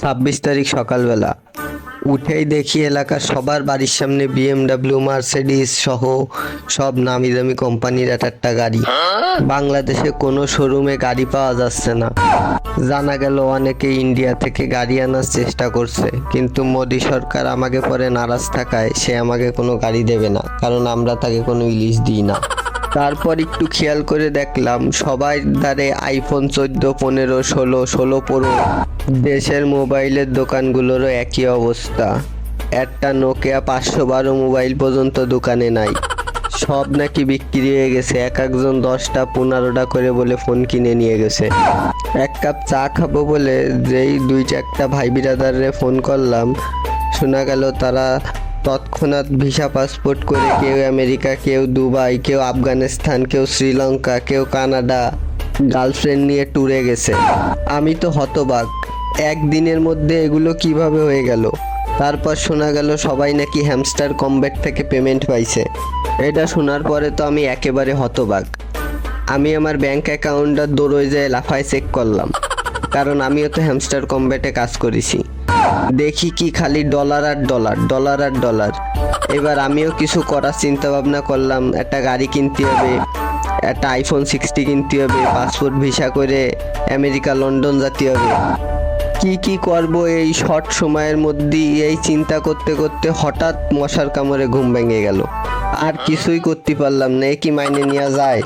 26 তারিখ সকালবেলা উঠেই দেখি এলাকার সবার বাড়ির সামনে বিএমডাব্লিউ, মার্সিডিজ সহ সব নামি দামি কোম্পানির একটা গাড়ি। বাংলাদেশে কোনো শোরুমে গাড়ি পাওয়া যাচ্ছে না। জানা গেল অনেকে ইন্ডিয়া থেকে গাড়ি আনার চেষ্টা করছে, কিন্তু মোদি সরকার আমাকে পরে নারাজ থাকায় সে আমাকে কোনো গাড়ি দেবে না, কারণ আমরা তাকে কোনো ইলিশ দিই না। তারপর একটু খেয়াল করে দেখলাম সবাই দ্বারে আইফোন 14, 15, 16 প্রো। দেশের মোবাইলের দোকানগুলোরও একই অবস্থা। একটা নোকিয়া 512 মোবাইল পর্যন্ত দোকানে নাই। সব নাকি বিক্রি হয়ে গেছে। এক একজন 10টা 15টা করে বলে ফোন কিনে নিয়ে গেছে। এক কাপ চা খাবো বলে যেই 2-4টা ভাই বিরাদারে ফোন করলাম, শোনা গেল তারা তৎক্ষণাৎ ভিসা পাসপোর্ট করে কেউ আমেরিকা, কেউ দুবাই, কেউ আফগানিস্তান, কেউ শ্রীলঙ্কা, কেউ কানাডা গার্লফ্রেন্ড নিয়ে ট্যুরে গেছে। আমি তো হতবাক, একদিনের মধ্যে এগুলো কিভাবে হয়ে গেল। তারপর শোনা গেল সবাই নাকি হ্যামস্টার কমব্যাট থেকে পেমেন্ট পাইছে। এটা শোনার পরে তো আমি একেবারে হতবাক। আমি আমার ব্যাংক অ্যাকাউন্টটা দৌড়ে যেয়ে লাফায় চেক করলাম, কারণ আমিও তো হ্যামস্টার কমব্যাটে কাজ করেছি। দেখি কি খালি ডলার আর ডলার, ডলার আর ডলার। এবার আমিও কিছু করার চিন্তা ভাবনা করলাম। একটা গাড়ি কিনতে হবে, একটা আইফোন 60 কিনতে হবে, পাসপোর্ট ভিসা করে আমেরিকা, লন্ডন যেতে হবে। কি করব এই শর্ট সময়ের মধ্যেই এই চিন্তা করতে করতে হঠাৎ মশার কামড়ে ঘুম ভেঙে গেল। আর কিছুই করতে পারলাম না। কি মাইনে নেওয়া যায়?